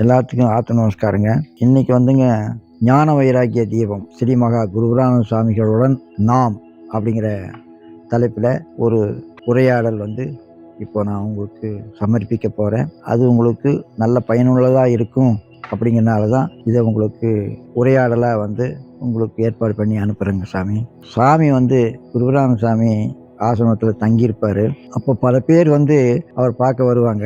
எல்லாத்துக்கும் ஆத்த நமஸ்காரங்க. இன்னைக்கு வந்துங்க ஞான வைராக்கிய தீபம் ஸ்ரீ மகா குருபுராண சுவாமிகளுடன் நாம் அப்படிங்கிற தலைப்பில் ஒரு உரையாடல் இப்போ நான் உங்களுக்கு சமர்ப்பிக்க போகிறேன். அது உங்களுக்கு நல்ல பயனுள்ளதாக இருக்கும் அப்படிங்கிறனால தான் இதை உங்களுக்கு உரையாடலாக உங்களுக்கு ஏற்பாடு பண்ணி அனுப்புகிறேங்க. சாமி குருபுராண சாமி ஆசிரமத்தில் தங்கியிருப்பார். அப்போ பல பேர் அவர் பார்க்க வருவாங்க.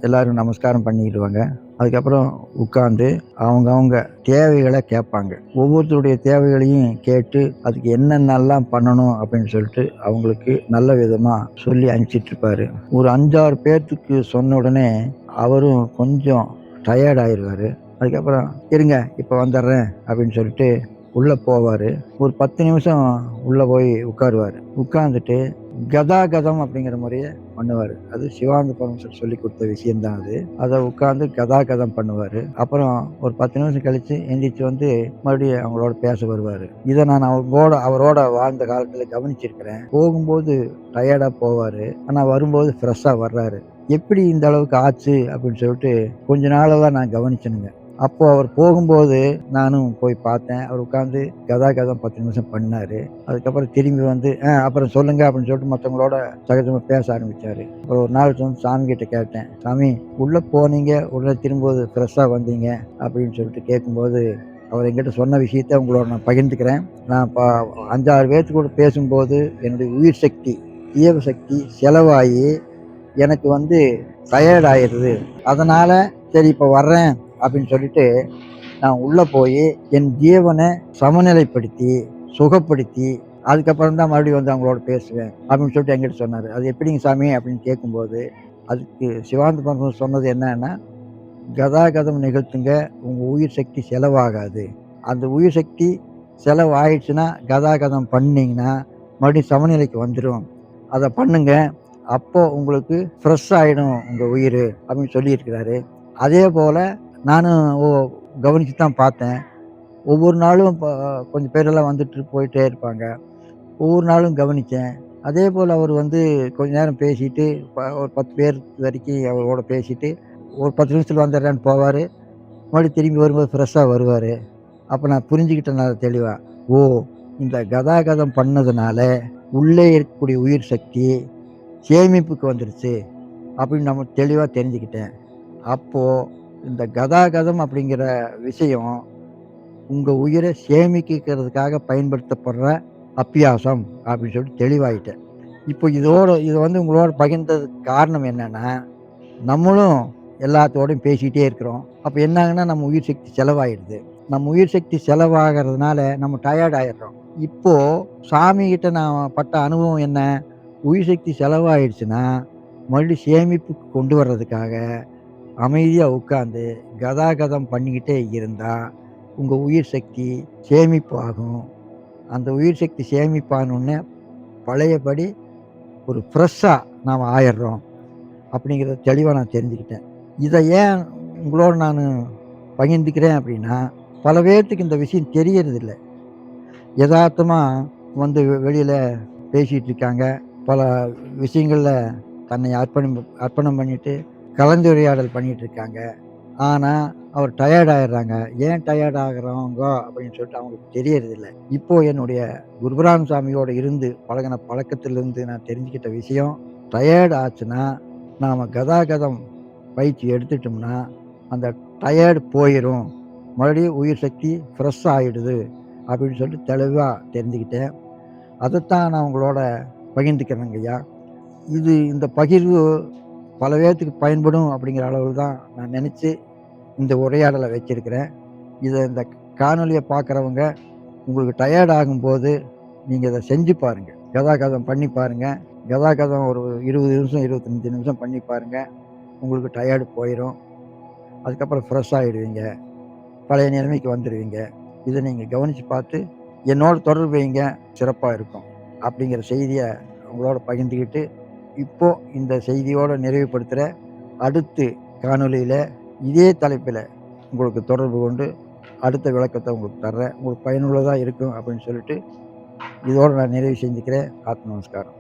எல்லாரும் நமஸ்காரம் பண்ணிக்கிடுவாங்க. அதுக்கப்புறம் உட்காந்து அவங்க தேவைகளை கேட்பாங்க. ஒவ்வொருத்தருடைய தேவைகளையும் கேட்டு அதுக்கு என்னென்னலாம் பண்ணணும் அப்படின்னு சொல்லிட்டு அவங்களுக்கு நல்ல விதமாக சொல்லி அனுப்பிச்சிட்டு இருப்பாரு. ஒரு 5-6 பேர்த்துக்கு சொன்ன உடனே அவரும் கொஞ்சம் டயர்ட் ஆயிடுவார். அதுக்கப்புறம் இருங்க இப்போ வந்துடுறேன் அப்படின்னு சொல்லிட்டு உள்ளே போவார். ஒரு 10 நிமிஷம் உள்ளே போய் உட்காருவார். உட்காந்துட்டு கதாகதம் அப்படிங்கிற முறையை பண்ணுவார். அது சிவானந்த பரமேஸ்வரர் சொல்லி கொடுத்த விஷயம்தான் அது. அதை உட்காந்து கதாகதம் பண்ணுவார். அப்புறம் ஒரு 10 நிமிஷம் கழித்து எந்திரிச்சு மறுபடியும் அவங்களோட பேச வருவார். இதை நான் அவரோட வாழ்ந்த காலத்தில் கவனிச்சிருக்கிறேன். போகும்போது டயர்டாக போவார், ஆனால் வரும்போது ஃப்ரெஷ்ஷாக வர்றாரு. எப்படி இந்த அளவுக்கு ஆச்சு அப்படின்னு சொல்லிட்டு கொஞ்ச நாளாக தான் நான் கவனிச்சேனுங்க. அப்போ அவர் போகும்போது நானும் போய் பார்த்தேன். அவர் உட்காந்து கதாகதம் 10 நிமிஷம் பண்ணார். அதுக்கப்புறம் திரும்பி அப்புறம் சொல்லுங்க அப்படின்னு சொல்லிட்டு மற்றவங்களோட சகஜமாக பேச ஆரம்பித்தார். அப்புறம் ஒரு நாள் சாமி கிட்ட கேட்டேன், சாமி உள்ளே போனீங்க உடனே திரும்பும்போது ஃப்ரெஷ்ஷாக வந்தீங்க அப்படின்னு சொல்லிட்டு கேட்கும்போது அவர் என்கிட்ட சொன்ன விஷயத்த உங்களோட நான் பகிர்ந்துக்கிறேன். நான் இப்போ 5-6 பேர்த்து கூட பேசும்போது என்னுடைய உயிர் சக்தி ஜீவசக்தி செலவாகி எனக்கு டயர்ட் ஆயிடுது. அதனால் சரி இப்போ வர்றேன் அப்படின்னு சொல்லிட்டு நான் உள்ளே போய் என் ஜீவனை சமநிலைப்படுத்தி சுகப்படுத்தி அதுக்கப்புறம் தான் மறுபடியும் அவங்களோட பேசுவேன் அப்படின்னு சொல்லிட்டு என்கிட்ட சொன்னார். அது எப்படிங்க சாமி அப்படின்னு கேட்கும்போது அதுக்கு சிவானந்த பரமேஸ்வரர் சொன்னது என்னன்னா, கதாகதம் நிகழ்த்துங்க, உங்கள் உயிர் சக்தி செலவாகாது. அந்த உயிர் சக்தி செலவாயிடுச்சுன்னா கதாகதம் பண்ணிங்கன்னா மறுபடியும் சமநிலைக்கு வந்துடும். அதை பண்ணுங்க, அப்போ உங்களுக்கு ஃப்ரெஷ் ஆகிடும் உங்கள் உயிர் அப்படின்னு சொல்லியிருக்கிறாரு. அதே போல் நானும் கவனித்து தான் பார்த்தேன். ஒவ்வொரு நாளும் கொஞ்சம் பேரெல்லாம் வந்துட்டு போயிட்டே இருப்பாங்க. ஒவ்வொரு நாளும் கவனித்தேன். அதே போல் அவர் கொஞ்ச நேரம் பேசிட்டு ஒரு 10 பேர் வரைக்கும் அவரோட பேசிட்டு ஒரு 10 நிமிஷத்தில் வந்துடுறேன்னு போவார். மறுபடியும் திரும்பி வரும்போது ஃப்ரெஷ்ஷாக வருவார். அப்போ நான் புரிஞ்சுக்கிட்டேன் நான் தெளிவாக, இந்த கதாகதம் பண்ணதுனால உள்ளே இருக்கக்கூடிய உயிர் சக்தி சேமிப்புக்கு வந்துடுச்சு அப்படின்னு நம்ம தெளிவாக தெரிஞ்சுக்கிட்டேன். அப்போது இந்த கதாகதம் அப்படிங்கிற விஷயம் உங்கள் உயிரை சேமிக்கிறதுக்காக பயன்படுத்தப்படுற அப்பியாசம் அப்படின்னு சொல்லிட்டு தெளிவாயிட்டேன். இப்போ இதை உங்களோட பகிர்ந்ததுக்கு காரணம் என்னென்னா, நம்மளும் எல்லாத்தோடையும் பேசிக்கிட்டே இருக்கிறோம். அப்போ என்னாங்கன்னா நம்ம உயிர் சக்தி செலவாயிடுது. நம்ம உயிர் சக்தி செலவாகிறதுனால நம்ம டயர்ட் ஆகிடுறோம். இப்போது சாமிகிட்ட நான் பட்ட அனுபவம் என்ன, உயிர் சக்தி செலவாயிடுச்சுன்னா மறுபடியும் சேமிப்புக்கு கொண்டு வர்றதுக்காக அமைதியாக உட்காந்து கதாகதம் பண்ணிக்கிட்டே இருந்தால் உங்கள் உயிர் சக்தி சேமிப்பு ஆகும். அந்த உயிர் சக்தி சேமிப்பானோடனே பழையபடி ஒரு ஃப்ரெஷ்ஷாக நாம் ஆயிடுறோம் அப்படிங்கிறத தெளிவாக நான் தெரிஞ்சுக்கிட்டேன். இதை ஏன் உங்களோட நான் பகிர்ந்துக்கிறேன் அப்படின்னா, பல பேர்த்துக்கு இந்த விஷயம் தெரியறதில்லை. யதார்த்தமாக வெளியில் பேசிகிட்டு இருக்காங்க. பல விஷயங்களில் தன்னை அர்ப்பணம் பண்ணிட்டு கலந்துரையாடல் பண்ணிகிட்டு இருக்காங்க. ஆனால் அவர் டயர்ட் ஆகிடுறாங்க. ஏன் டயர்ட் ஆகுறவங்க அப்படின்னு சொல்லிட்டு அவங்களுக்கு தெரியறதில்லை. இப்போது என்னுடைய குருபுராண சாமியோடு இருந்து பழகின பழக்கத்திலிருந்து நான் தெரிஞ்சுக்கிட்ட விஷயம், டயர்ட் ஆச்சுன்னா நாம் கதாகதம் பயிற்சி எடுத்துட்டோம்னா அந்த டயர்டு போயிடும், மறுபடியும் உயிர் சக்தி ஃப்ரெஷ் ஆகிடுது அப்படின்னு சொல்லிட்டு தெளிவாக தெரிஞ்சுக்கிட்டேன். அதைத்தான் நான் உங்களோட பகிர்ந்துக்கிறேங்க ஐயா. இந்த பகிர்வு பல பேர்த்துக்கு பயன்படும் அப்படிங்கிற அளவில் தான் நான் நினச்சி இந்த உரையாடலை வச்சிருக்கிறேன். இந்த காணொலியை பார்க்குறவங்க உங்களுக்கு டயர்ட் ஆகும்போது நீங்கள் இதை செஞ்சு பாருங்கள். கதாகதம் பண்ணி பாருங்கள். கதாகதம் ஒரு 20 நிமிஷம் 25 நிமிஷம் பண்ணி பாருங்கள். உங்களுக்கு டயர்டு போயிடும். அதுக்கப்புறம் ஃப்ரெஷ் ஆகிடுவீங்க, பழைய நிலைமைக்கு வந்துடுவீங்க. இதை நீங்கள் கவனித்து பார்த்து என்னோட தொடர்பு வைங்க, சிறப்பாக இருக்கும் அப்படிங்கிற செய்தியை உங்களோட பகிர்ந்துக்கிட்டு இப்போது இந்த செய்தியோடு நிறைவுபடுத்துகிற. அடுத்து காணொலியில் இதே தலைப்பில் உங்களுக்கு தொடர்பு கொண்டு அடுத்த விளக்கத்தை உங்களுக்கு தர்றேன். உங்களுக்கு பயனுள்ளதாக இருக்கும் அப்படின்னு சொல்லிட்டு இதோடு நான் நிறைவு செஞ்சுக்கிறேன். ஆத்ம நமஸ்காரம்.